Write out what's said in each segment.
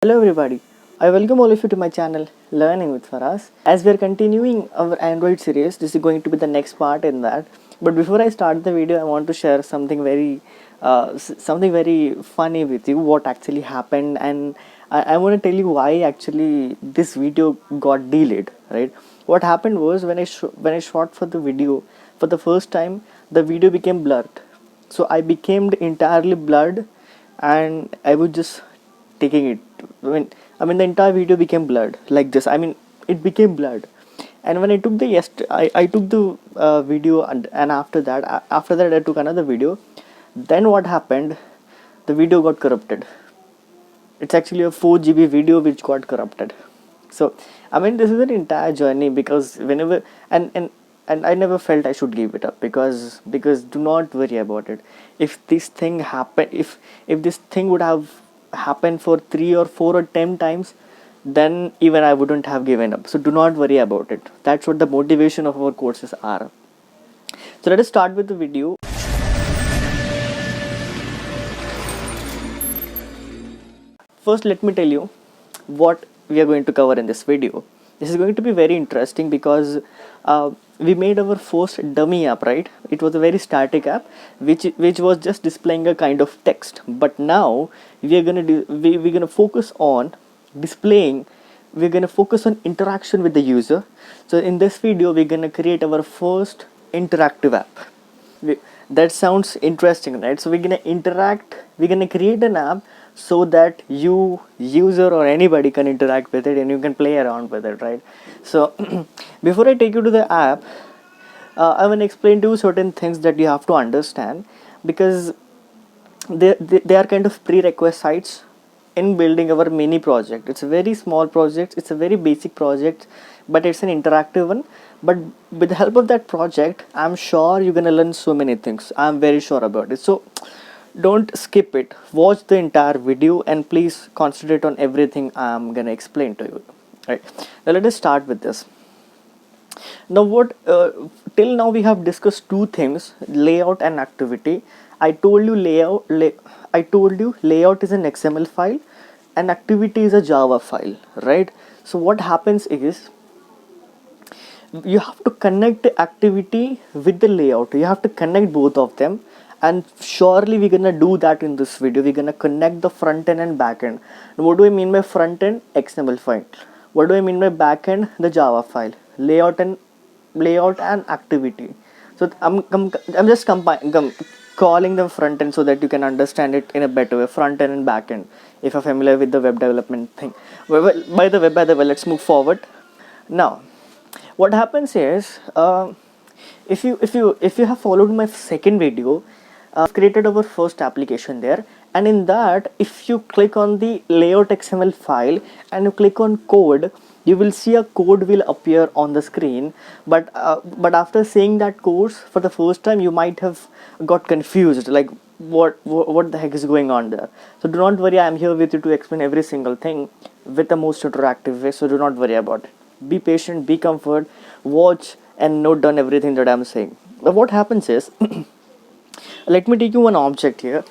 Hello everybody, I welcome all of you to my channel Learning with Faraz. As we are continuing our Android series, this is going to be the next part in that. But before I start the video, I want to share something very funny with you. What actually happened, and I want to tell you why actually this video got delayed. Right? What happened was when I shot for the video for the first time, the video became blurred. So I became entirely blurred, and I was just taking it. I mean the entire video became blurred like this. It became blurred. And when I took I took the video, and after that I took another video. Then what happened? The video got corrupted. It's actually a 4 GB video which got corrupted. So this is an entire journey, because whenever and I never felt I should give it up, because do not worry about it. If this thing happened, if this thing would have happened for 3 or 4 or 10 times, then even I wouldn't have given up. So do not worry about it. That's what the motivation of our courses are. So let us start with the video. First, let me tell you what we are going to cover in this video. This is going to be very interesting because we made our first dummy app, right? It was a very static app which was just displaying a kind of text. But now we're gonna focus on displaying. We're gonna focus on interaction with the user. So in this video, we're gonna create our first interactive app. That sounds interesting, right? So we're gonna interact. We're gonna create an app so that you, user, or anybody can interact with it, and you can play around with it, right? So before I take you to the app, I want to explain to you certain things that you have to understand, because they are kind of prerequisites in building our mini project. It's a very small project, it's a very basic project, but it's an interactive one. But with the help of that project, I'm sure you're gonna learn so many things. I'm very sure about it. So don't skip it. Watch the entire video and please concentrate on everything I'm gonna explain to you. Right. Now let us start with this. Now till now we have discussed two things: layout and activity. I told you layout is an XML file and activity is a Java file, right? So what happens is, you have to connect the activity with the layout. You have to connect both of them, and surely we're gonna do that in this video. We're gonna connect the front end and back end. What do I mean by front end? XML file. What do I mean by back end? The Java file. Layout and activity. So I'm just calling them front end so that you can understand it in a better way. Front end and back end, if you're familiar with the web development thing. By the way, let's move forward. Now what happens is, if you have followed my second video, I've created our first application there, and in that, if you click on the layout XML file and you click on code, you will see a code will appear on the screen. But after seeing that course for the first time, you might have got confused, like what the heck is going on there. So do not worry, I am here with you to explain every single thing with the most interactive way. So do not worry about it. Be patient, be comfort, watch and note down everything that I'm saying. But what happens is, let me take you one object here.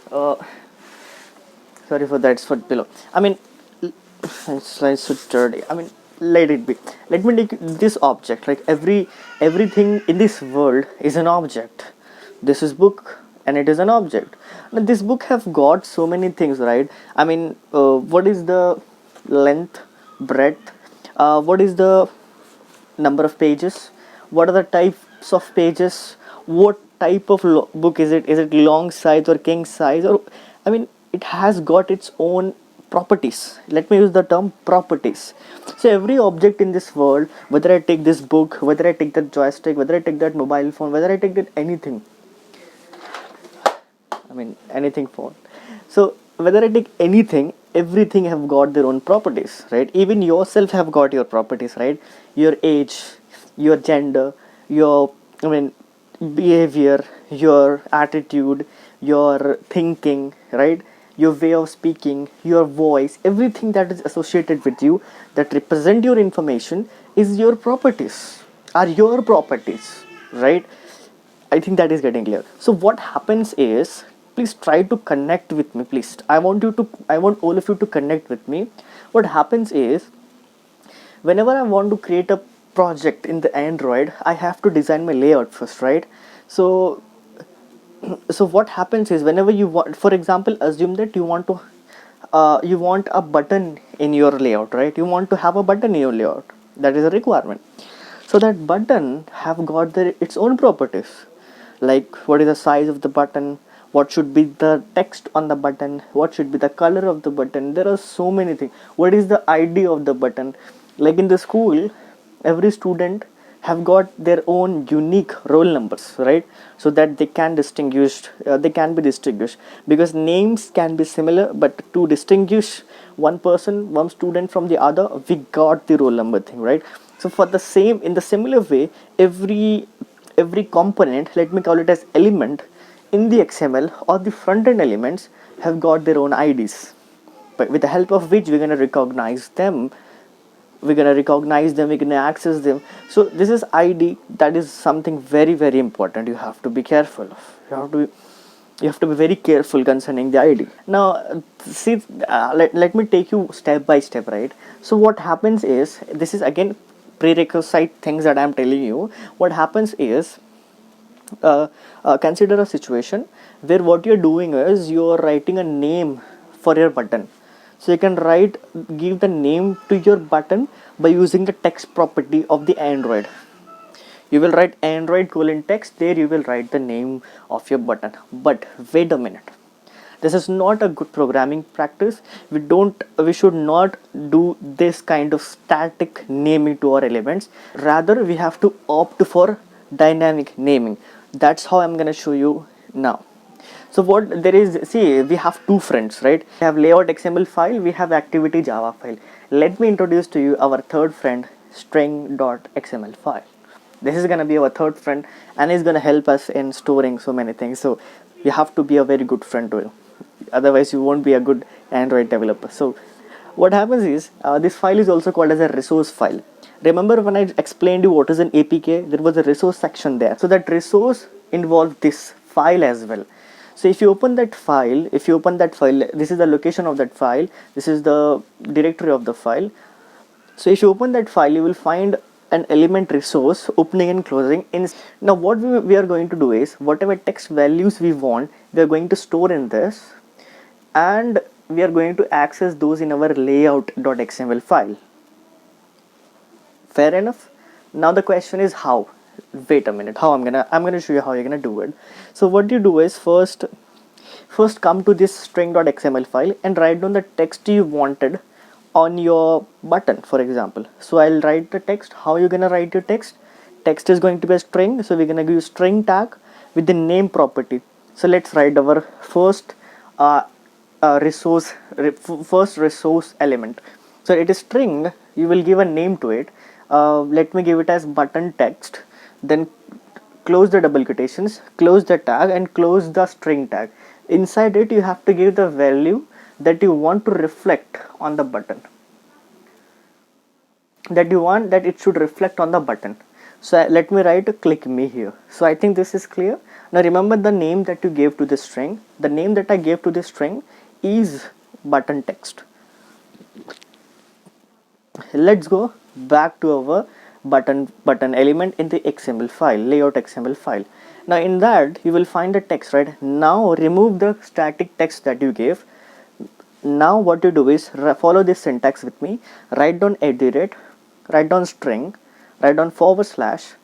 Sorry for that, it's for below. It's so dirty. Let it be. Let me take this object. Like everything in this world is an object. This is book and it is an object. Now this book have got so many things, right? What is the length, breadth? What is the number of pages? What are the types of pages? What type of book is it? Is it long size or king size? Or it has got its own properties. Let me use the term properties. So every object in this world, whether I take this book, whether I take that joystick, whether I take that mobile phone, whether I take that anything, anything phone. So whether I take anything, everything have got their own properties, right? Even yourself have got your properties, right? Your age, your gender, your behavior, your attitude, your thinking, right? Your way of speaking, your voice, everything that is associated with you, that represent your information, is your properties, are your properties, right? I think that is getting clear. So what happens is, please try to connect with me, please. I want all of you to connect with me. What happens is, whenever I want to create a project in the Android, I have to design my layout first, right? So what happens is, whenever you want, for example, assume that you want a button in your layout, right? You want to have a button in your layout. That is a requirement. So that button have got its own properties, like what is the size of the button, what should be the text on the button, what should be the color of the button. There are so many things. What is the ID of the button? Like in the school, every student have got their own unique roll numbers, right? So that they can be distinguished, because names can be similar, but to distinguish one student from the other, we got the roll number thing, right? So in the similar way, every component, let me call it as element, in the XML or the front end elements have got their own IDs, but with the help of which we're going to recognize them, we're going to access them. So this is ID. That is something very, very important. You have to be careful of. You have to be very careful concerning the ID. Now, see, let me take you step by step, right? So what happens is, this is again prerequisite things that I'm telling you. What happens is, consider a situation where what you're doing is you're writing a name for your button. So you can give the name to your button by using the text property of the Android. You will write Android :text, there you will write the name of your button. But wait a minute, this is not a good programming practice. We should not do this kind of static naming to our elements. Rather, we have to opt for dynamic naming. That's how I'm going to show you now. So what there is, see, we have two friends, right? We have Layout-XML file, we have activity Java file. Let me introduce to you our third friend, String.xml file. This is going to be our third friend, and is going to help us in storing so many things. So you have to be a very good friend to him. Otherwise you won't be a good Android developer. So what happens is, this file is also called as a resource file. Remember when I explained you what is an APK, there was a resource section there. So that resource involved this file as well. So if you open that file, this is the location of that file, this is the directory of the file. So if you open that file, you will find an element resource opening and closing. Now what we are going to do is, whatever text values we want, we are going to store in this, and we are going to access those in our layout.xml file. Fair enough? Now the question is how. Wait a minute, how I'm gonna show you how you're gonna do it. So what you do is, first come to this string.xml file and write down the text you wanted on your button, for example. So I'll write the text. How you're gonna write your text? Text is going to be a string, so we're gonna use string tag with the name property. So let's write our first resource element. So it is string. You will give a name to it. Let me give it as button text. Then close the double quotations, close the tag, and close the string tag. Inside it, you have to give the value that you want to reflect on the button, that you want that it should reflect on the button. So let me write click me here. So I think this is clear. Now remember the name that you gave to this string. The name that I gave to this string is button text. Let's go back to our button element in the XML file, layout.xml file. Now in that you will find the text, right? Now remove the static text that you gave. Now what you do is, follow this syntax with me. Write down @ write down string, write down /,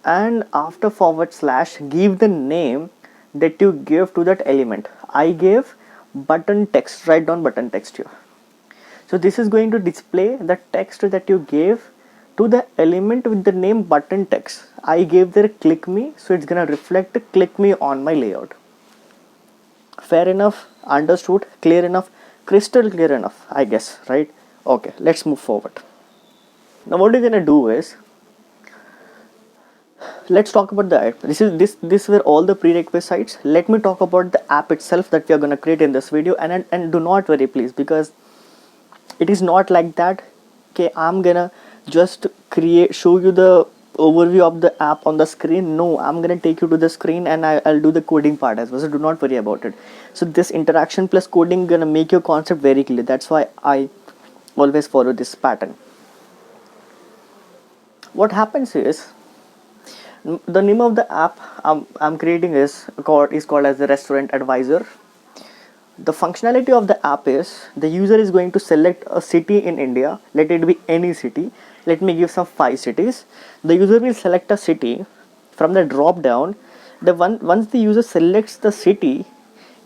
and after / give the name that you give to that element. I gave button text. Write down button text here. So this is going to display the text that you gave to the element with the name button text. I gave there click me, so it's gonna reflect click me on my layout. Fair enough? Understood? Clear enough? Crystal clear enough, I guess, right? Okay, let's move forward. Now what you're gonna do is, let's talk about the app. This were all the prerequisites. Let me talk about the app itself that we are gonna create in this video, and do not worry please, because it is not like that. Okay, I'm gonna just show you the overview of the app on the screen. No, I'm gonna take you to the screen and I'll do the coding part as well, so do not worry about it. So this interaction plus coding gonna make your concept very clear. That's why I always follow this pattern. What happens is, the name of the app I'm creating is called as the Restaurant Advisor. The functionality of the app is the user is going to select a city in India, let it be any city. Let me give some 5 cities. The user will select a city from the drop down. Once the user selects the city,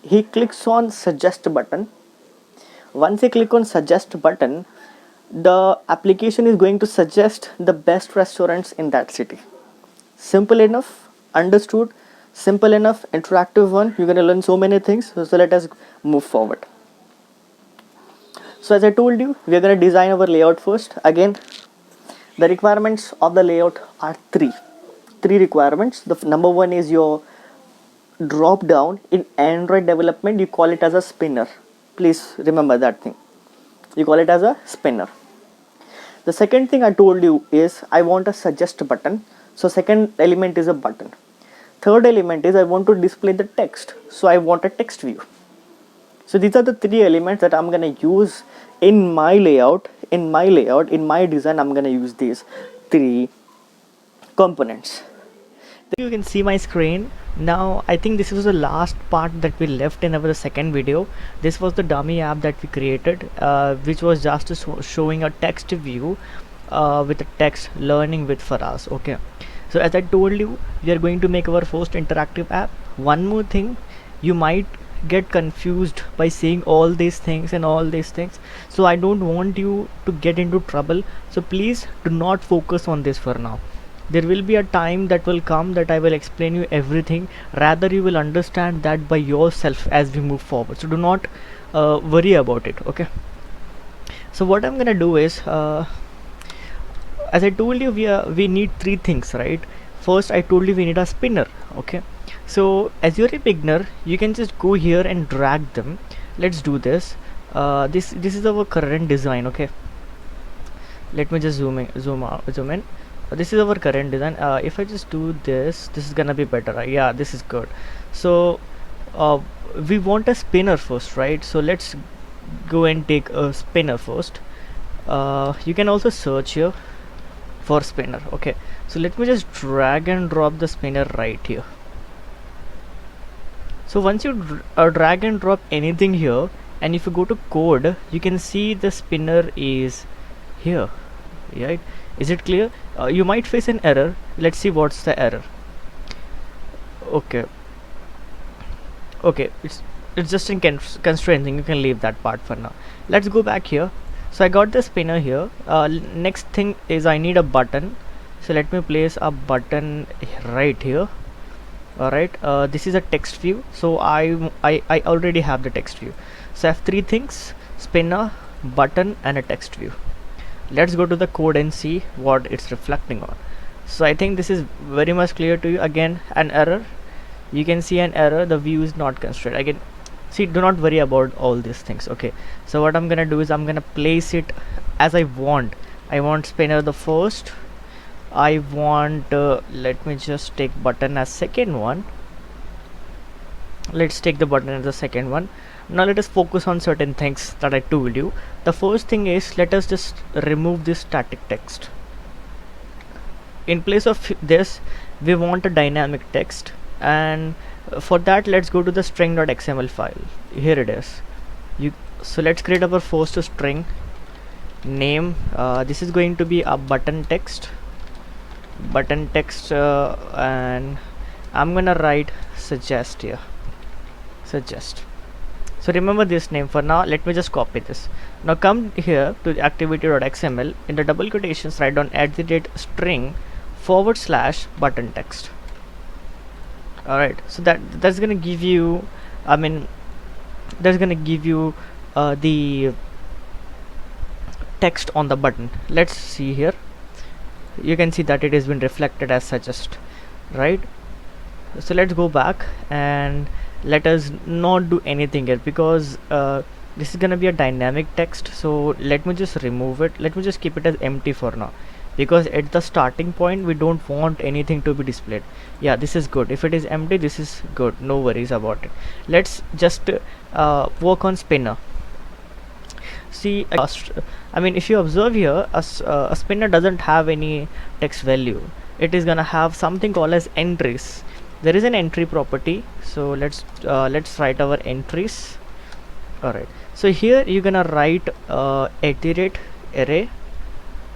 he clicks on suggest button. Once he click on suggest button, the application is going to suggest the best restaurants in that city. Simple enough, understood, simple enough, interactive one. You're gonna learn so many things. So let us move forward. So as I told you, we are gonna design our layout first. Again, the requirements of the layout are three requirements. The number one is your drop down. In Android development, you call it as a spinner. Please remember that thing. You call it as a spinner. The second thing I told you is I want a suggest button. So second element is a button. Third element is I want to display the text. So I want a text view. So these are the 3 elements that I'm gonna use in my layout. In my design, I'm gonna use these 3 components. You can see my screen now. I think this was the last part that we left in our second video. This was the dummy app that we created, which was just showing a text view with a text learning with for us. Okay, so as I told you, we are going to make our first interactive app. One more thing, you might get confused by seeing all these things, so I don't want you to get into trouble. So please do not focus on this for now. There will be a time that will come that I will explain you everything. Rather, you will understand that by yourself as we move forward. So do not worry about it. Okay, so what I'm gonna do is, as I told you, we need 3 things, right? First, I told you we need a spinner. Okay, so as you're a beginner, you can just go here and drag them. Let's do this. This is our current design. Okay, let me just zoom in. This is our current design. If I just do this is gonna be better. Yeah, this is good. So we want a spinner first, right? So let's go and take a spinner first. You can also search here for spinner. Okay, so let me just drag and drop the spinner right here. So once you drag and drop anything here, and if you go to code, you can see the spinner is here, right? Is it clear? You might face an error. Let's see what's the error. Okay, it's just in constraint thing. You can leave that part for now. Let's go back here. So I got the spinner here. Next thing is I need a button. So let me place a button right here. Alright, this is a text view. So I already have the text view. So I have 3 things: spinner, button, and a text view. Let's go to the code and see what it's reflecting on. So I think this is very much clear to you. Again, an error. You can see an error. The view is not constrained. Again, see, do not worry about all these things. Okay, so what I'm gonna do is I'm gonna place it as I want. I want spinner the first. I want let me just take button as second one. Let's take the button as the second one. Now let us focus on certain things that I told you. The first thing is, let us just remove this static text. In place of this, we want a dynamic text, and for that, let's go to the string.xml file. Here it is. So let's create our first string name. This is going to be a button text, and I'm gonna write suggest here. Suggest. So remember this name for now. Let me just copy this. Now come here to the activity.xml. In the double quotations, write down @string /button text. Alright, so that's gonna give you, that's gonna give you the text on the button. Let's see here. You can see that it has been reflected as suggest, right? So let's go back and let us not do anything here, because this is gonna be a dynamic text. So let me just remove it. Let me just keep it as empty for now. because at the starting point we don't want anything to be displayed. Yeah, this is good. If it is empty, this is good, no worries about it. Let's just work on spinner. See, I mean, if you observe here, a spinner doesn't have any text value. It is gonna have something called as entries. There is an entry property, so let's write our entries. All right, so here you're gonna write @array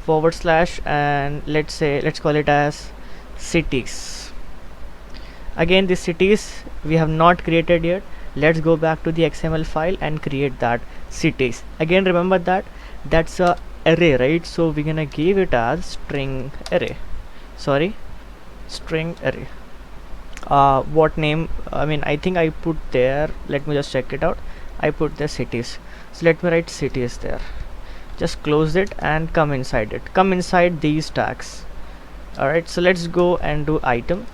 / and let's call it as cities. Again, the cities we have not created yet. Let's go back to the XML file and create that cities. Again, remember that that's a array, right? So we're gonna give it as string array. String array. What name? I mean, I think I put there. Let me just check it out. I put the cities. So let me write cities there. Just close it and come inside it. Come inside these tags. Alright, so let's go and do item.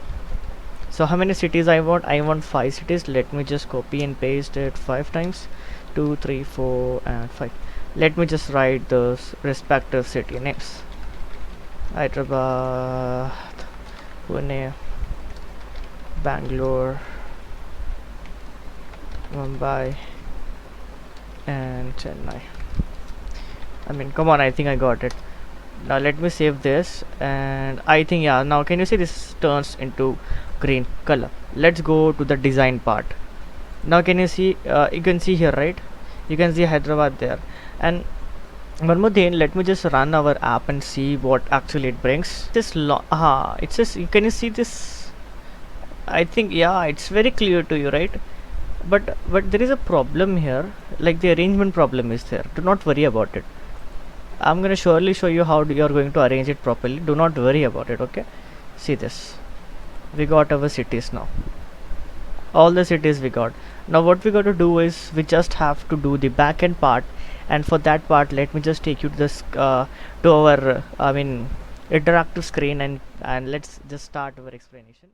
So how many cities I want? I want 5 cities. Let me just copy and paste it 5 times. 2, 3, 4 and 5. Let me just write those respective city names. Hyderabad, Pune, Bangalore, Mumbai and Chennai. I mean, come on, I think I got it. Now let me save this, and I think, yeah, now can you see this turns into green color. Let's go to the design part. Now can you see, you can see here, right? You can see Hyderabad there. And one more thing, let me just run our app and see what actually it brings. This it's just, can you see this? I think, yeah, it's very clear to you, right? But there is a problem here, like the arrangement problem is there. Do not worry about it. I'm gonna surely show you how you're going to arrange it properly. Do not worry about it, okay? See this. We got our cities now. All the cities we got. Now what we got to do is we just have to do the backend part, and for that part, let me just take you to this to our interactive screen, and let's just start our explanation.